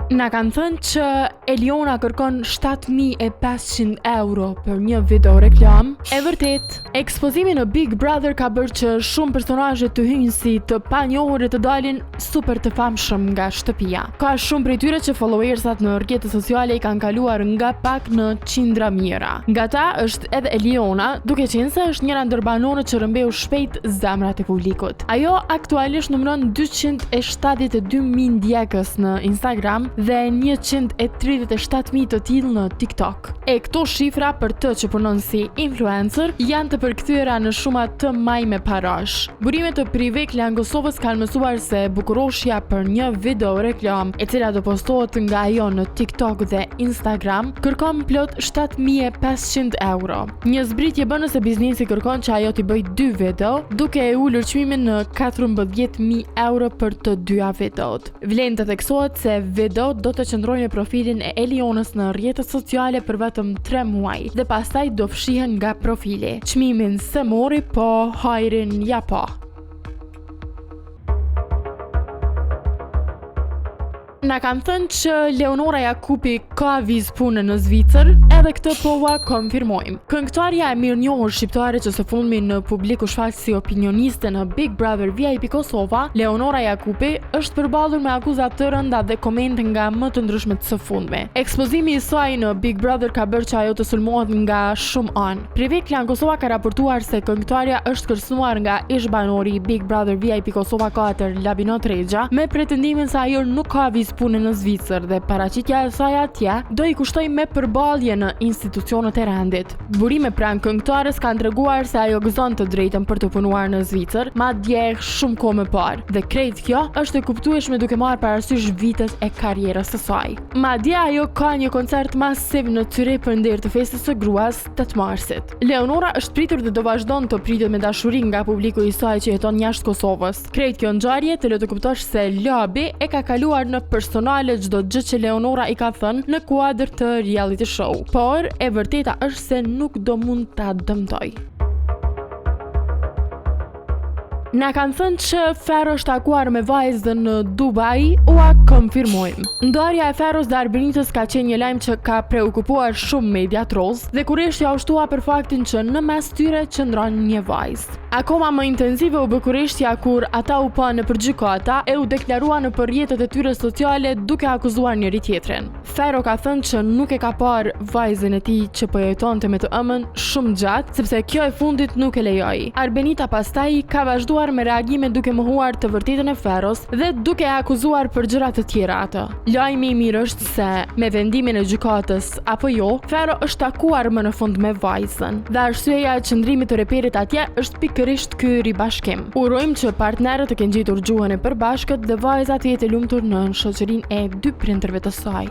Na kanë thënë që Eliona kërkon 7.500 euro për një video reklam. E vërtet, ekspozimi në Big Brother ka bërë që shumë personazhe të hyjnë si të panjohur e të dalin super të famshëm nga shtëpia. Ka shumë prej tyre që followersat në rrjetet sociale i kanë kaluar nga pak në qindra mijëra. Nga ta është edhe Eliona, duke qenë se është njëra ndër banorët që rëmbeu shpejt zemrat e publikut. Ajo aktualisht numëron 272.000 ndjekës në Instagram dhe 137.000 të tillë në TikTok. E këto shifra për të që punon si influencer janë të përkthyera në shuma të majme parash. Burimet të prive Klan Kosovës kanë mësuar se bukuroshja për një video reklam e cila do postohet nga ajo në TikTok dhe Instagram kërkon plot 7.500 euro. Një zbritje bën se biznesi kërkon që ajo t'i bëj 2 video, duke e ulur çmimin në 14.000 euro për të dyja videot. Vlen të theksohet se video do të qëndrojë në profilin e Elionës në rrjetet sociale për vetëm 3 muaj dhe pastaj do fshihen nga profili. Çmimin se mori, po hajrin ja po. Na kanë thënë që Leonora Jakupi ka vizë punë në Zvicër, edhe këtë po ua konfirmojmë. Këngëtarja e mirënjohur shqiptare që së fundmi në publik u shfaq si opinioniste në Big Brother VIP Kosova, Leonora Jakupi është përballur me akuza të rënda dhe komente nga më të ndryshmet së fundmi. Ekspozimi i saj në Big Brother ka bërë që ajo të sulmohet nga shumë anë. Prive Klan Kosova ka raportuar se këngëtarja është kërcënuar nga ish banori i Big Brother VIP Kosova 4 Labinot Rexha me pretendimin se ajo nuk ka vizë punë në Zvicër dhe paraqitja e saj atje do i kushtoj me përballje në institucionet e rendit. Burime pranë këngëtares kanë treguar se ajo gëzon të drejtën për të punuar në Zvicër, madje shumë kohë më parë. Dhe krejt kjo është e kuptueshme duke marrë parasysh vitet e karrierës së saj. Madje ajo ka një koncert masiv në Tyre për nder të festës së gruas 8 marsit. Leonora është pritur dhe do vazhdon të pritet me dashuri nga publiku i saj që jeton jashtë Kosovës. Krejt kjo ngjarje të le të kuptosh se Labi e ka kaluar në personale çdo gjë që Leonora i ka thënë në kuadër të reality show, por e vërteta është se nuk do mund ta dëmtoj. Na kanë thënë që Ferro është takuar me vajzën në Dubai, ua konfirmojmë. Ndarja e Ferros dhe Arbenitës ka qenë një lajm që ka preokupuar shumë mediat roz dhe kurreshtja u shtua për faktin që në mes tyre qëndron një vajzë. Akoma më intensive u bë kurreshtja kur ata u pa në përgjykata e u deklarua në rrjetet e tyre sociale duke akuzuar njëri tjetrin. Ferro ka thënë që nuk e ka parë vajzën e tij që po jetonte me të ëmën shumë gjatë, sepse kjo e fundit nuk e lejoi. Arbenita pastaj ka vazhduar me reagime duke mohuar të vërtetën e Ferros dhe duke e akuzuar për gjëra të tjera atë. Lajmi i mirë është se me vendimin e gjykatës apo jo, Ferro është takuar më në fund me vajzën. Dhe arsyeja e qëndrimit të reperit atje është pikërisht ky ribashkim. Urojmë që partnerët të kenë gjetur gjuhën e përbashkët dhe vajza të jetë e lumtur në shoqërinë e 2 prindërve të saj.